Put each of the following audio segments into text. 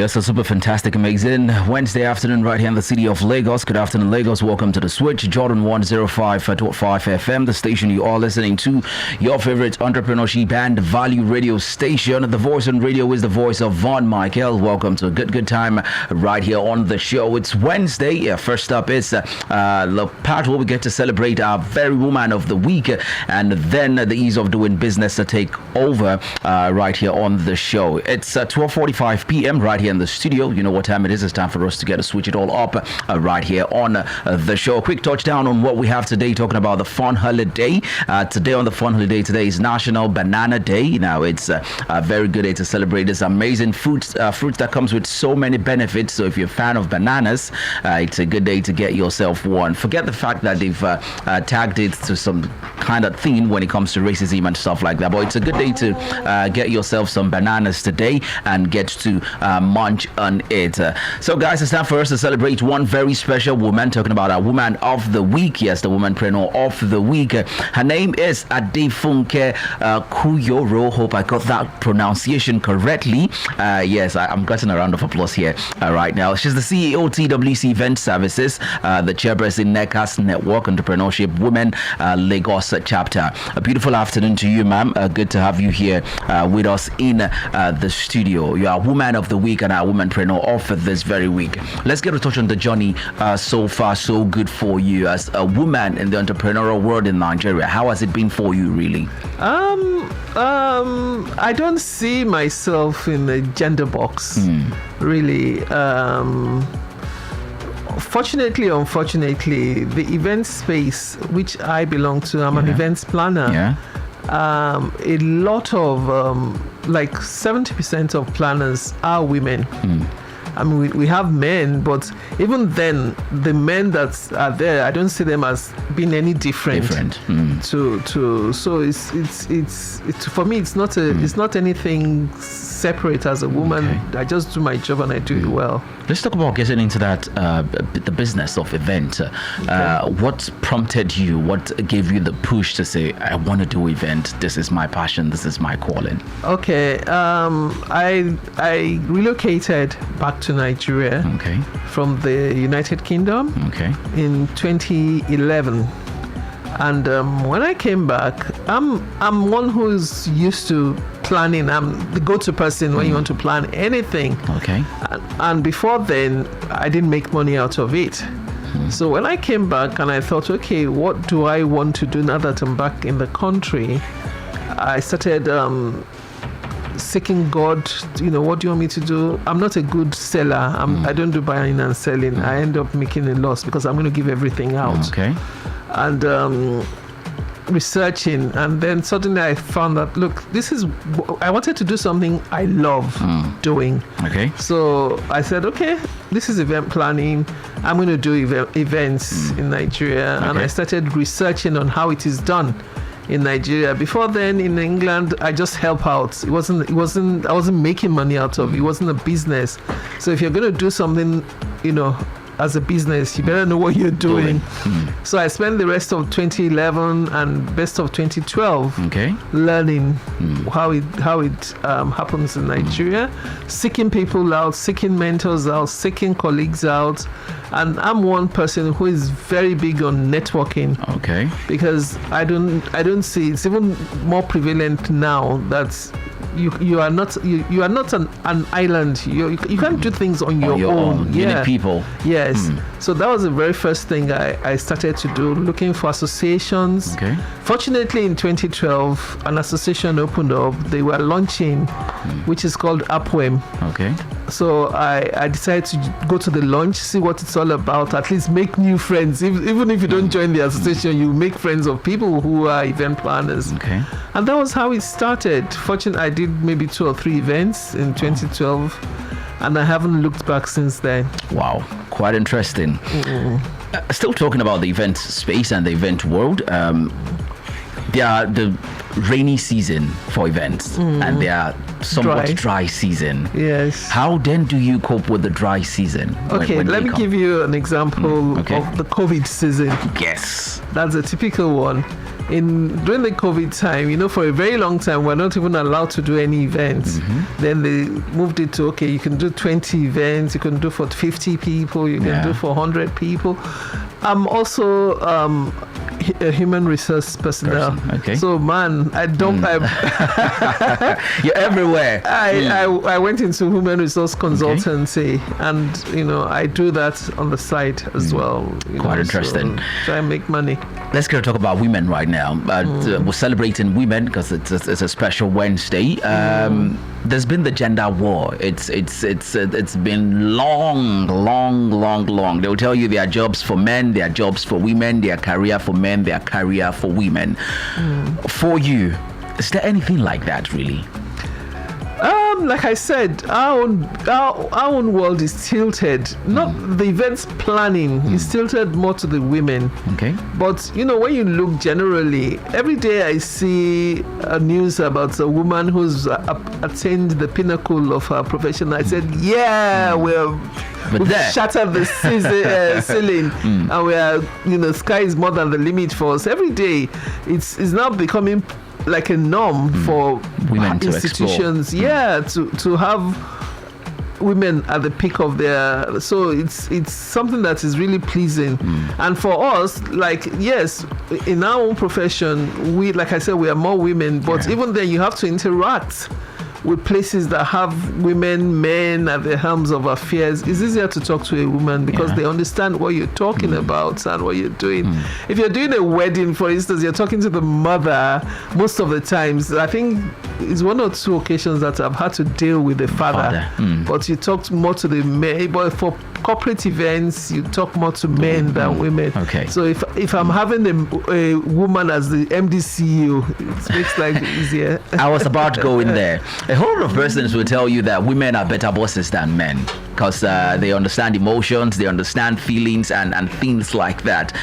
Yes, a super fantastic, amazing Wednesday afternoon right here in the city of Lagos. Good afternoon, Lagos. Welcome to The Switch, Jordan 105.5 FM, the station you are listening to, your favorite entrepreneurship and value radio station. The voice on radio is the voice of Von Michael. Welcome to a good time right here on the show. It's Wednesday. First up is the part where we get to celebrate our very woman of the week, and then the ease of doing business to take over right here on the show. It's 12:45 p.m. right here in the studio. You know what time it is. It's time for us to get to switch it all up right here on the show. A quick touchdown on what we have today, talking about the fun holiday. Today on the fun holiday, today is National Banana Day. Now, it's a very good day to celebrate this amazing fruit that comes with so many benefits. So if you're a fan of bananas, it's a good day to get yourself one. Forget the fact that they've tagged it to some kind of theme when it comes to racism and stuff like that. But it's a good day to get yourself some bananas today and get to munch on it. So guys, it's time for us to celebrate one very special woman, talking about our woman of the week. Yes, the womanpreneur of the week. Her name is Adefunke Kuyoro. Hope I got that pronunciation correctly. Yes, I'm getting a round of applause here right now. She's the CEO TWC Event Services, the chairperson NECAS Network Entrepreneurship Women Lagos chapter. A beautiful afternoon to you, ma'am. Good to have you here with us in the studio. You are woman of the week and our womanpreneur of this very week. Let's get a touch on the journey. So far, so good for you as a woman in the entrepreneurial world in Nigeria. How has it been for you, really? I don't see myself in a gender box, really. Fortunately, unfortunately, the event space which I belong to, I'm an events planner. Yeah. A lot of like 70% of planners are women. I mean, we have men, but even then, the men that are there, I don't see them as being any different. So it's for me, it's not anything separate as a woman. Okay. I just do my job and I do it well. Let's talk about getting into that the business of event. What prompted you? What gave you the push to say, I want to do event? This is my passion. This is my calling. Okay. I relocated back to Nigeria from the United Kingdom in 2011. And when I came back, I'm one who's used to planning. I'm the go-to person when you want to plan anything. Okay. And before then, I didn't make money out of it. So when I came back and I thought, okay, what do I want to do now that I'm back in the country? I started seeking God, what do you want me to do? I'm not a good seller. I don't do buying and selling. I end up making a loss because I'm going to give everything out. Okay. And researching, and then suddenly I found that, look, I wanted to do something I love doing. Okay. So I said, okay, this is event planning. I'm going to do events in Nigeria. And I started researching on how it is done in Nigeria. Before then, in England, I just help out. I wasn't making money out of it. It wasn't a business. So if you're going to do something, as a business, you better know what you're doing. So I spent the rest of 2011 and best of 2012 learning how it happens in Nigeria, seeking people out, seeking mentors out, seeking colleagues out. And I'm one person who is very big on networking. Okay. Because I don't see, it's even more prevalent now that you are not an island. You can't do things on your own. You need people. Yes. So that was the very first thing I started to do, looking for associations. Okay. Fortunately, in 2012, an association opened up. They were launching, which is called Upwem. Okay. So I decided to go to the launch, see what it's all about, at least make new friends. Even if you don't join the association, you make friends of people who are event planners. Okay. And that was how it started. Fortunately, I did maybe 2 or 3 events in 2012, and I haven't looked back since then. Wow, quite interesting. Still talking about the event space and the event world, there are the rainy season for events and there are somewhat dry season. Yes. How then do you cope with the dry season? Okay, let me give you an example of the COVID season. Yes. That's a typical one. during the COVID time, for a very long time, we're not even allowed to do any events. Then they moved it to, okay, you can do 20 events, you can do for 50 people, you can do for 100 people. I'm also a human resource personnel. Okay. So, man, I don't... You're everywhere. I went into human resource consultancy, and, I do that on the side as well. Quite interesting. So try and make money. Let's go talk about women right now. We're celebrating women because it's a special Wednesday. There's been the gender war. It's been long. They'll tell you there are jobs for men, there are jobs for women, there are career for men, there are career for women. For you, is there anything like that really? Like I said, our own world is tilted. Not the events planning is tilted more to the women. Okay. But when you look generally, every day I see news about a woman who's attained the pinnacle of her profession. I said, we've shattered the ceiling, and we are, sky is more than the limit for us. Every day, it's now becoming like a norm for women institutions, to have women at the peak of their. So it's something that is really pleasing, and for us, yes, in our own profession, we, like I said, we are more women, but even then, you have to interact with places that have women, men at the helms of affairs. It's easier to talk to a woman because they understand what you're talking about and what you're doing. If you're doing a wedding, for instance, you're talking to the mother most of the times. I think it's one or two occasions that I've had to deal with the father. But you talk more to the men. But for corporate events, you talk more to men than women. Okay. So if I'm having a woman as the MD CEO, it makes life easier. I was about to go in there. A whole lot of persons will tell you that women are better bosses than men because they understand emotions, they understand feelings and things like that.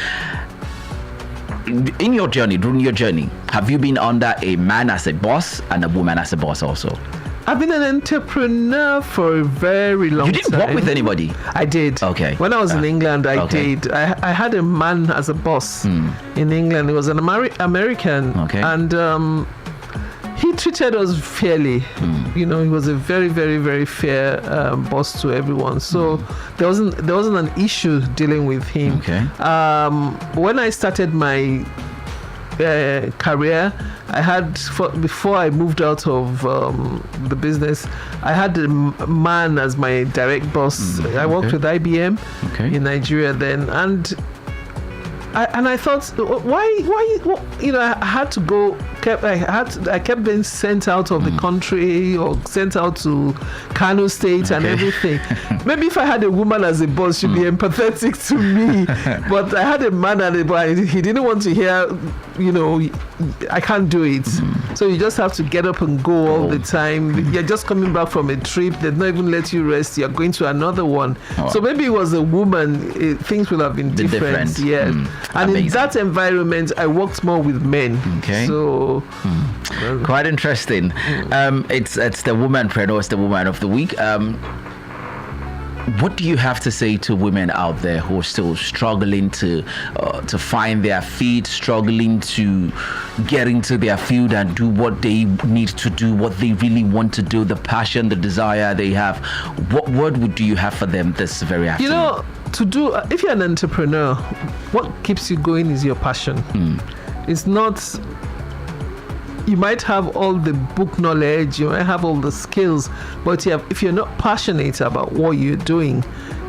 In your journey, during your journey, have you been under a man as a boss and a woman as a boss also? I've been an entrepreneur for a very long time. You didn't work with anybody? I did. Okay. When I was in England, I did. I had a man as a boss in England. He was an American. Okay. And he treated us fairly. He was a very, very, very fair boss to everyone. So there wasn't an issue dealing with him. Okay. When I started my career, I had, before I moved out of the business, I had a man as my direct boss. I worked with IBM in Nigeria then, and I thought, why? I had to go. I kept being sent out of the country or sent out to Kano State and everything. Maybe if I had a woman as a boss, she'd be empathetic to me. But I had a man at it, he didn't want to hear, I can't do it. So you just have to get up and go all the time. You're just coming back from a trip. They'd not even let you rest. You're going to another one. So maybe it was a woman, things would have been different. Yeah. And in that environment, I worked more with men. Okay. So quite interesting. It's the womanpreneur, it's the woman of the week. What do you have to say to women out there who are still struggling to find their feet, struggling to get into their field and do what they need to do, what they really want to do, the passion, the desire they have? What word do you have for them this very afternoon? If you're an entrepreneur, what keeps you going is your passion. It's not. You might have all the book knowledge, you might have all the skills, but if you're not passionate about what you're doing,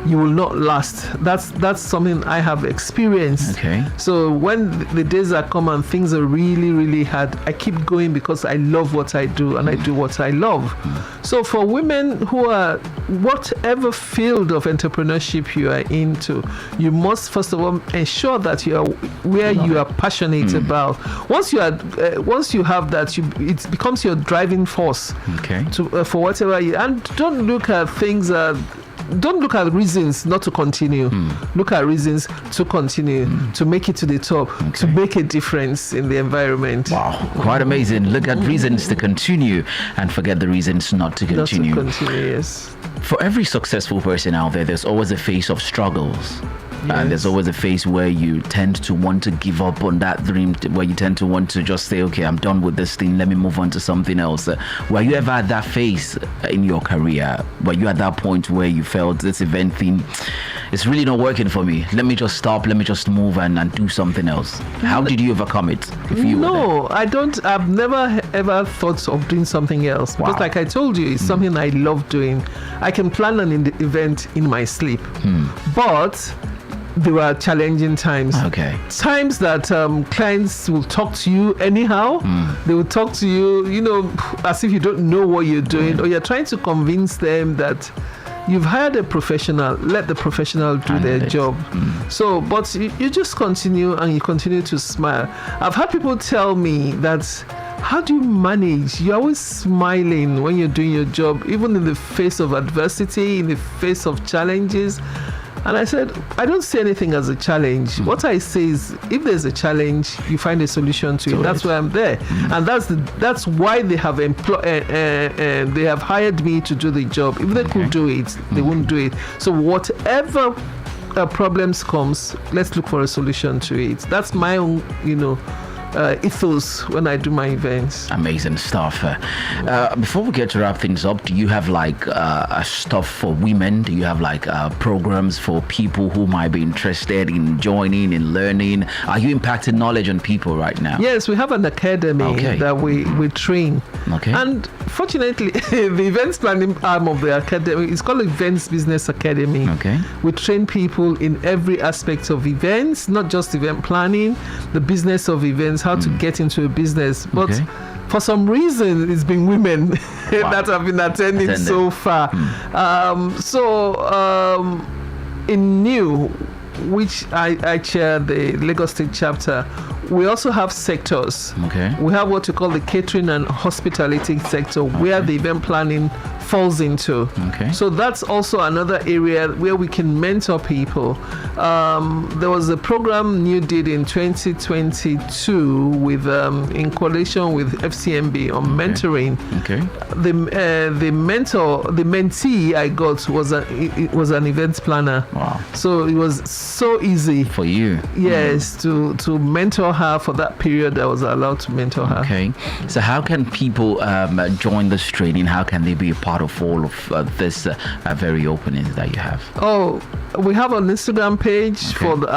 you will not last. That's something I have experienced. Okay. So when the days are come and things are really, really hard, I keep going because I love what I do and I do what I love. So for women who are whatever field of entrepreneurship you are into, you must first of all ensure that you are where you are passionate about. Once you have that, it becomes your driving force. Okay. For whatever and don't look at things. Don't look at reasons not to continue. Look at reasons to continue, to make it to the top, to make a difference in the environment. Wow, quite amazing. Look at reasons to continue and forget the reasons not to continue. Not to continue, yes. For every successful person out there, there's always a phase of struggles. And there's always a phase where you tend to want to give up on that dream, where you tend to want to just say, okay, I'm done with this thing, let me move on to something else. Were you ever at that phase in your career? Were you at that point where you felt this event thing, it's really not working for me, let me just stop, let me just move and do something else? How did you overcome it? I've never ever thought of doing something else. Wow. Because like I told you, it's something I love doing. I can plan an event in my sleep. But there were challenging times. Okay. Times that clients will talk to you anyhow. They will talk to you, as if you don't know what you're doing, or you're trying to convince them that you've hired a professional, let the professional do their job. So, but you just continue and you continue to smile. I've had people tell me that, how do you manage? You're always smiling when you're doing your job, even in the face of adversity, in the face of challenges. And I said, I don't see anything as a challenge. What I say is, if there's a challenge, you find a solution to it. That's why I'm there, and that's why they have they have hired me to do the job. If they could do it, they wouldn't do it. So whatever problems comes, let's look for a solution to it. That's my own, ethos when I do my events. Amazing stuff. Before we get to wrap things up, do you have stuff for women? Do you have programs for people who might be interested in joining, in learning? Are you impacting knowledge on people right now? Yes, we have an academy that we train. Okay. And fortunately, the events planning arm of the academy is called Events Business Academy. Okay. We train people in every aspect of events, not just event planning, the business of events, how to get into a business. But for some reason, it's been women that have been attending so far. In New, which I chair the Lagos State chapter, we also have sectors. Okay. We have what you call the catering and hospitality sector, where the event planning falls into. Okay. So that's also another area where we can mentor people. There was a program New did in 2022 with in coalition with FCMB on mentoring. Okay. The mentee I got was an event planner. Wow. So it was so easy for you. Yes, to mentor her for that period. I was allowed to mentor her. Okay. So how can people join this training? How can they be a part of all of this very openings that you have? Oh, we have an Instagram page for the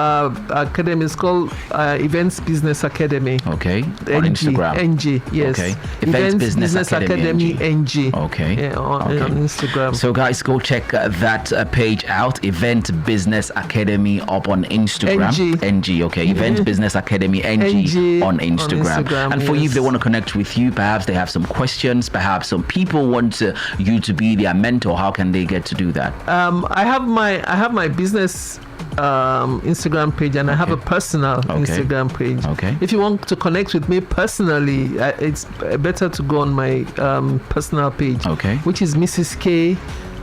academy. It's called Events Business Academy. Okay. NG, on Instagram. NG, yes. Okay. Events Business Academy NG. Okay. Yeah, on Instagram. So guys, go check that page out. Event Business Academy up on Instagram. NG. Okay. Event Business Academy NG on Instagram. And for you, if they want to connect with you, perhaps they have some questions, perhaps some people want you to be their mentor, how can they get to do that? I have my business Instagram page, and I have a personal Instagram page. Okay. If you want to connect with me personally, it's better to go on my personal page, which is Mrs. K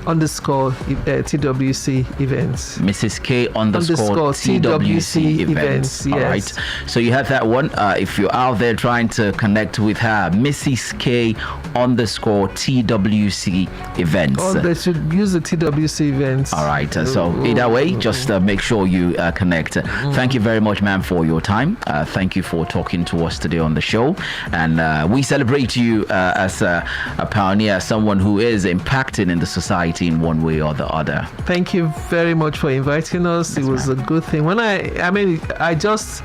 _TWC events. Mrs. K _TWC events. Yes. All right. So you have that one. If you're out there trying to connect with her, Mrs. K _TWC events. Oh, they should use the TWC events. All right. So either way, just make sure you connect. Thank you very much, ma'am, for your time. Thank you for talking to us today on the show. And we celebrate you as a pioneer, someone who is impacting in the society in one way or the other. Thank you very much for inviting us. It was a good thing. When it just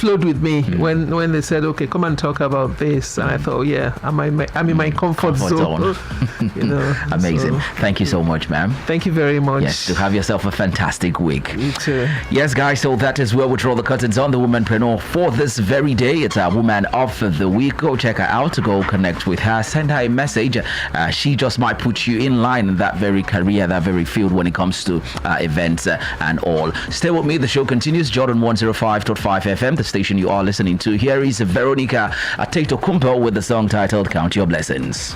flowed with me when they said, okay, come and talk about this, and I thought, I'm in my comfort zone. Amazing. So, thank you so much, ma'am. Thank you very much. Yes, to have yourself a fantastic week. You too. Yes, guys, so that is where we draw the curtains on the Womanpreneur for this very day. It's our Woman of the Week. Go check her out, go connect with her, send her a message. She just might put you in line in that very career, that very field when it comes to events and all. Stay with me. The show continues. Jordan 105.5 FM, the station you are listening to. Here is Veronica Atetokumpo with the song titled Count Your Blessings.